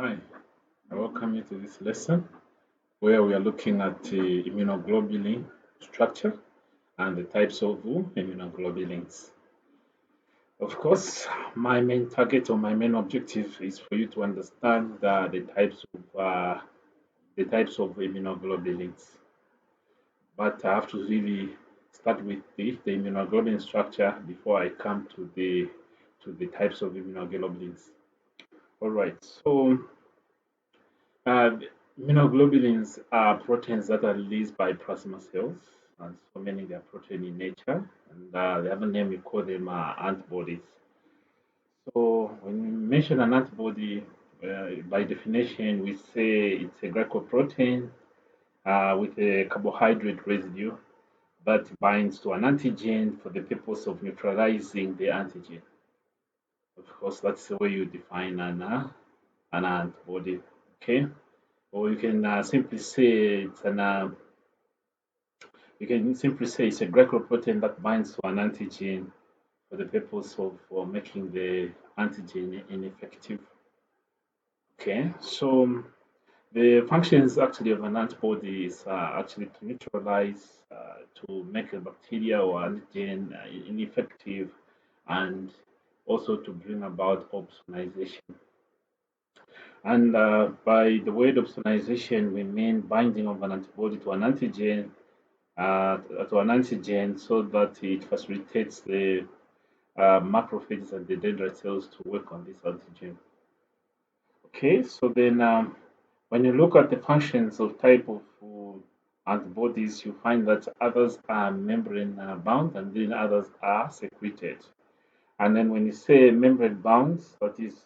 Hi, I welcome you to this lesson where we are looking at the immunoglobulin structure and the types of immunoglobulins. Of course, my main target or my main objective is for you to understand the types of immunoglobulins. But I have to really start with the immunoglobulin structure before I come to the types of immunoglobulins. All right, so Uh, immunoglobulins are proteins that are released by plasma cells, and so many they are protein in nature. And the other name we call them antibodies. So when we mention an antibody, by definition, we say it's a glycoprotein with a carbohydrate residue that binds to an antigen for the purpose of neutralizing the antigen. Of course, that's the way you define an antibody. Okay. Or you can simply say it's a glycoprotein that binds to an antigen for the purpose of making the antigen ineffective. Okay, so the functions actually of an antibody is actually to neutralize, to make a bacteria or antigen ineffective, and also to bring about opsonization. And by the word opsonization, we mean binding of an antibody to an antigen so that it facilitates the macrophages and the dendrite cells to work on this antigen. Okay, so then when you look at the functions of type of antibodies, you find that others are membrane bound and then others are secreted. And then when you say membrane bound, that is,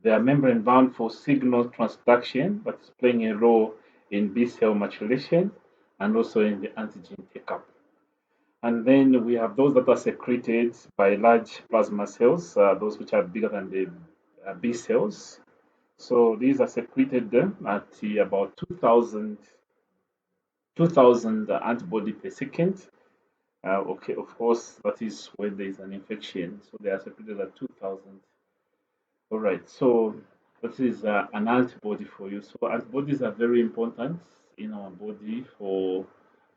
they are membrane bound for signal transduction, but it's playing a role in B cell maturation and also in the antigen take-up. And then we have those that are secreted by large plasma cells, those which are bigger than the B cells. So these are secreted at about 2,000 antibody per second. Okay, of course, that is when there is an infection. So they are secreted at 2,000. All right, so this is an antibody for you. So antibodies are very important in our body for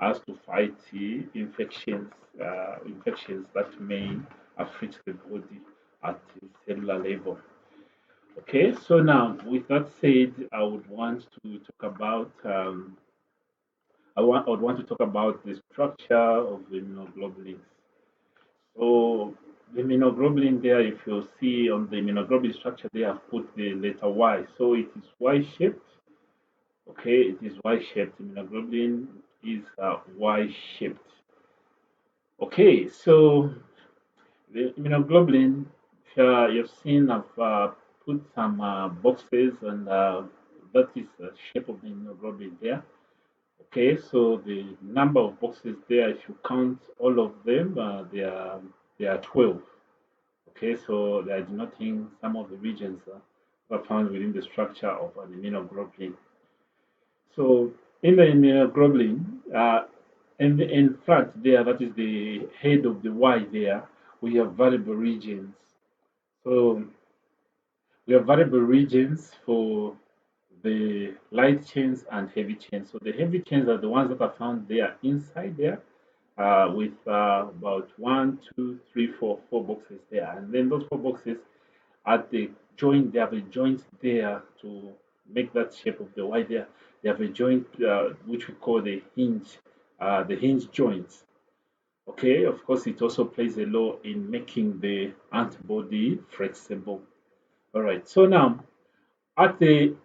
us to fight the infections that may affect the body at the cellular level. Okay, so now with that said, I would want to talk about I would want to talk about the structure of immunoglobulins. So the immunoglobulin there, if you see on the immunoglobulin structure, they have put the letter Y. So it is Y-shaped. Okay, it is Y-shaped. Immunoglobulin is Y-shaped. Okay, so the immunoglobulin, you've seen I've put some boxes, and that is the shape of the immunoglobulin there. Okay, so the number of boxes there, if you count all of them, they are 12. Okay, so they are denoting some of the regions that are found within the structure of an immunoglobulin. So in the immunoglobulin, in front there, that is the head of the Y there, we have variable regions. So we have variable regions for the light chains and heavy chains. So the heavy chains are the ones that are found there inside there with about one, two, three, four boxes there. And then those four boxes at the joint, they have a joint there to make that shape of the Y there. They have a joint which we call the hinge joint. Okay, of course, it also plays a role in making the antibody flexible. All right, so now at the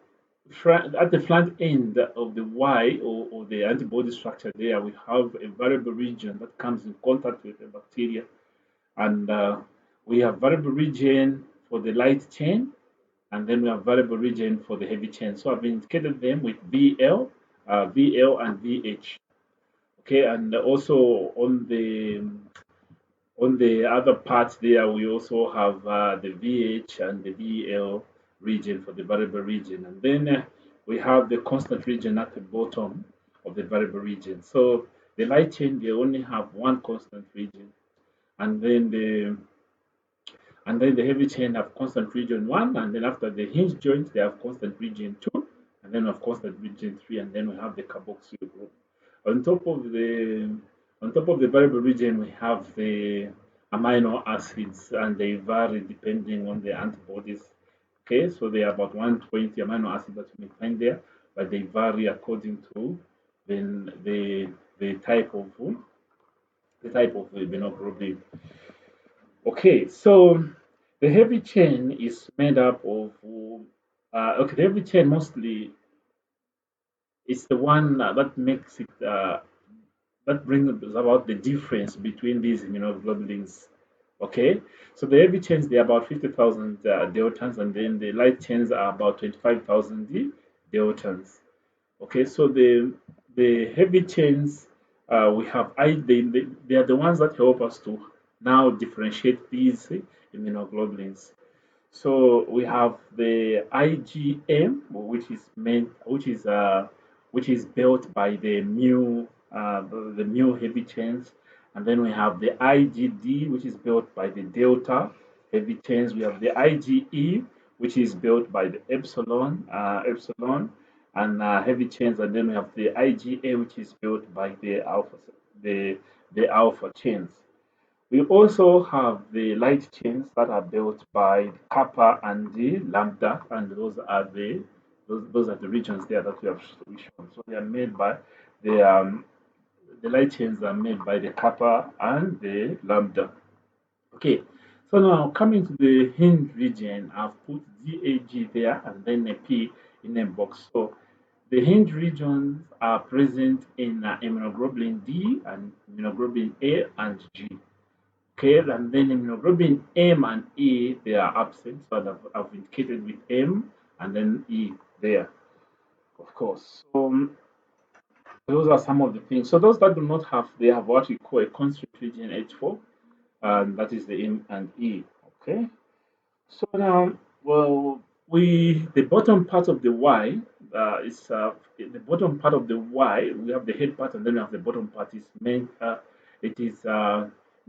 front end of the Y or the antibody structure there, we have a variable region that comes in contact with the bacteria. And we have variable region for the light chain, and then we have variable region for the heavy chain. So I've indicated them with VL and VH. Okay, and also on the other parts there, we also have the VH and the VL region for the variable region. And then we have the constant region at the bottom of the variable region. So the light chain, they only have one constant region. And then And then the heavy chain have constant region 1, and then after the hinge joint, they have constant region 2, and then of constant region 3, and then we have the carboxyl group. On top of the on top of the variable region, we have the amino acids, and they vary depending on the antibodies. Okay, so there are about 120 amino acids that you may find there, but they vary according to the type of immunoglobulin. Okay, so the heavy chain is made up of okay, the heavy chain mostly is the one that makes it that brings about the difference between these immunoglobulins. Okay, so the heavy chains they are about 50,000 deltons, and then the light chains are about 25,000 deltons. Okay, so the heavy chains we have they are the ones that help us to now differentiate these immunoglobulins. So we have the IgM, which is built by the mu heavy chains, and then we have the IgD, which is built by the delta heavy chains. We have the IgE, which is built by the epsilon and heavy chains, and then we have the IgA, which is built by the the alpha chains. We also have the light chains that are built by the kappa and the lambda, and those are the regions there that we have shown. So they are made by the light chains are made by the kappa and the lambda. Okay, so now coming to the hinge region, I've put DAG there and then a P in a box. So the hinge regions are present in immunoglobulin D and immunoglobulin A and G. Okay, and then immunoglobulin M and E, they are absent. So I've indicated with M and then E there, of course. So those are some of the things. So those that do not have, they have what we call a constrict region H4, and that is the M and E. Okay. So now, well, the bottom part of the Y is the bottom part of the Y. We have the head part, and then we have the bottom part. Is meant it is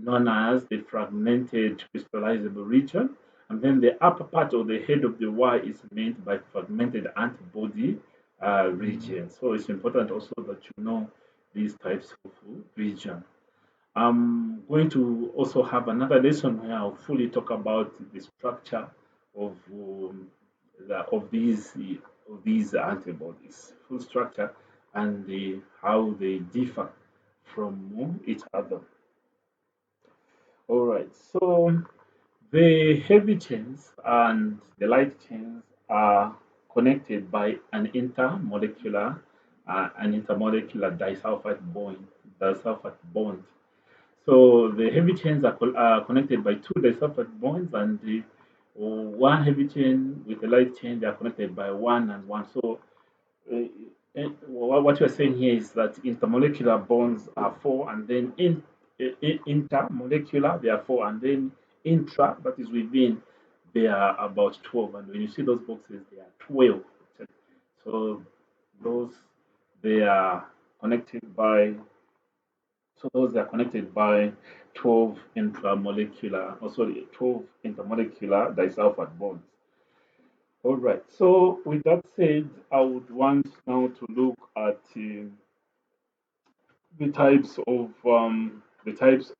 known as the fragmented crystallizable region, and then the upper part of the head of the Y is meant by fragmented antibody region. So it's important also that you know these types of region. I'm going to also have another lesson where I'll fully talk about the structure of of these antibodies, full structure, and how they differ from each other. All right. So the heavy chains and the light chains are connected by an intermolecular disulfide bond. So the heavy chains are connected by two disulfide bonds, and the one heavy chain with the light chain they are connected by one and one. So what you're saying here is that intermolecular bonds are four, and then intermolecular they are four, and then intra that is within they are about 12. And when you see those boxes, they are 12. So those they are connected by those are connected by 12 intramolecular, oh sorry, 12 intermolecular disulfide bonds. All right. So with that said, I would want now to look at the types of the types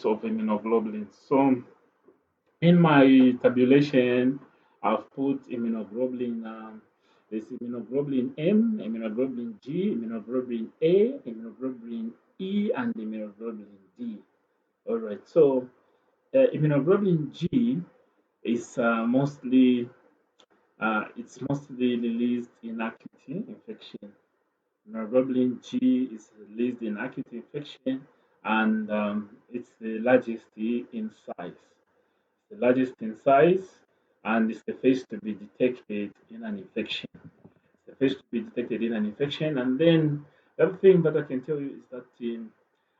of immunoglobulins. So in my tabulation, I've put immunoglobulin. There's immunoglobulin M, immunoglobulin G, immunoglobulin A, immunoglobulin E, and immunoglobulin D. All right. So immunoglobulin G is it's mostly released in acute infection. Immunoglobulin G is released in acute infection, and it's the largest in size. The largest in size, and it's the first to be detected in an infection. It's the first to be detected in an infection, and then the other thing that I can tell you is that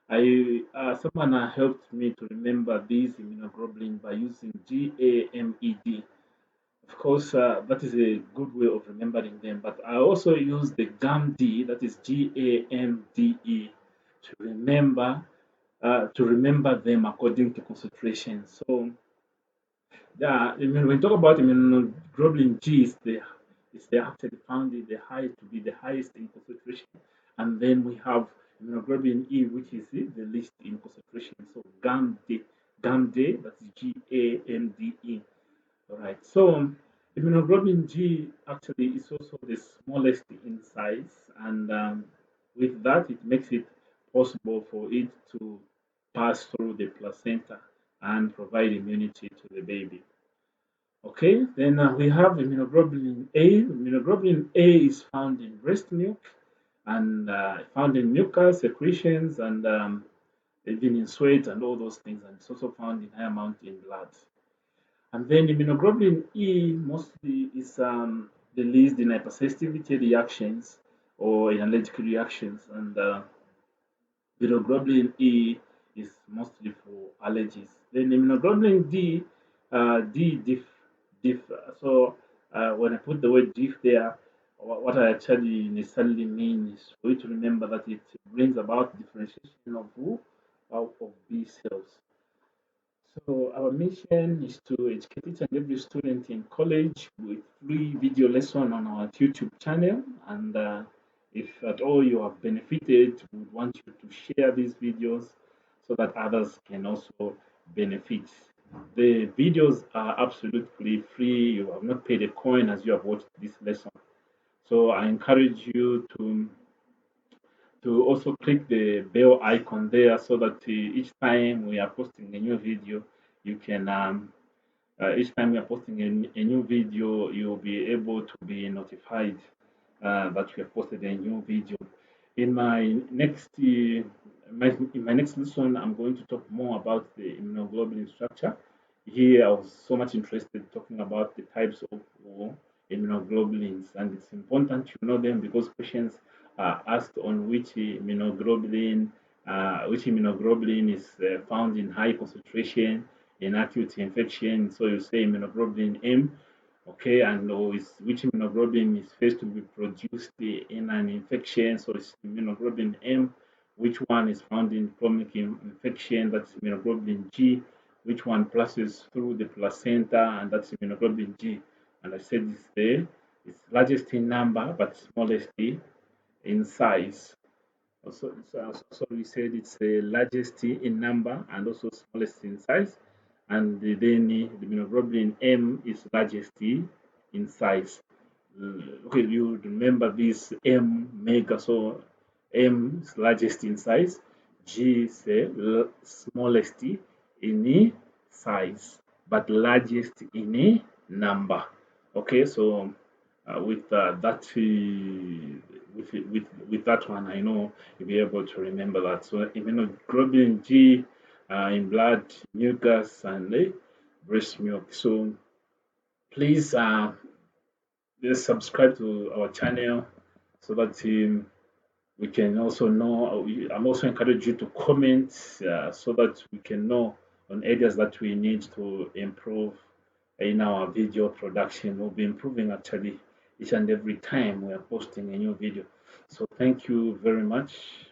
I someone helped me to remember these immunoglobulin by using GAMED. Of course, that is a good way of remembering them. But I also use the GAMD, that is GAMDE, to remember them according to concentration. So Yeah, when we talk about immunoglobulin G, is they actually found it the high to be the highest in concentration, and then we have immunoglobulin E, which is the least in concentration. So GAMD, that's GAMDE. All right. So immunoglobulin G actually is also the smallest in size, and with that, it makes it possible for it to pass through the placenta and provide immunity to the baby. Okay, then we have immunoglobulin A. Immunoglobulin A is found in breast milk and found in mucus secretions and even in sweat and all those things, and it's also found in high amount in blood. And then immunoglobulin E mostly is released in hypersensitivity reactions or in allergic reactions, and immunoglobulin E is mostly for allergies. Then immunoglobulin D, diff. So when I put the word diff there, what I actually necessarily mean is for you to remember that it brings about differentiation of who? Of B cells. So our mission is to educate each and every student in college with free video lesson on our YouTube channel. And if at all you have benefited, we would want you to share these videos so that others can also benefit. The videos are absolutely free. You have not paid a coin as you have watched this lesson. So I encourage you to also click the bell icon there so that each time we are posting a new video, you can each time we are posting a new video, you'll be able to be notified that we have posted a new video. In my next lesson, I'm going to talk more about the immunoglobulin structure. Here, I was so much interested talking about the types of immunoglobulins, and it's important to know them because questions are asked on which immunoglobulin is found in high concentration in acute infection. So you say immunoglobulin M, okay, and which immunoglobulin is first to be produced in an infection. So it's immunoglobulin M. Which one is found in chronic infection? That's immunoglobulin G. Which one passes through the placenta? And that's immunoglobulin G. And I said it's largest in number but smallest in size. So we said it's the largest in number and also smallest in size. And then the immunoglobulin M is largest in size. Okay, you remember this M mega, so M is largest in size, G is the smallest in size, but largest in number. Okay, so with that with that one, I know you'll be able to remember that. So immunoglobulin G in blood, mucus, and breast milk. So please just subscribe to our channel so that we can also know. I'm also encourage you to comment so that we can know on areas that we need to improve in our video production. We'll be improving actually each and every time we are posting a new video. So thank you very much.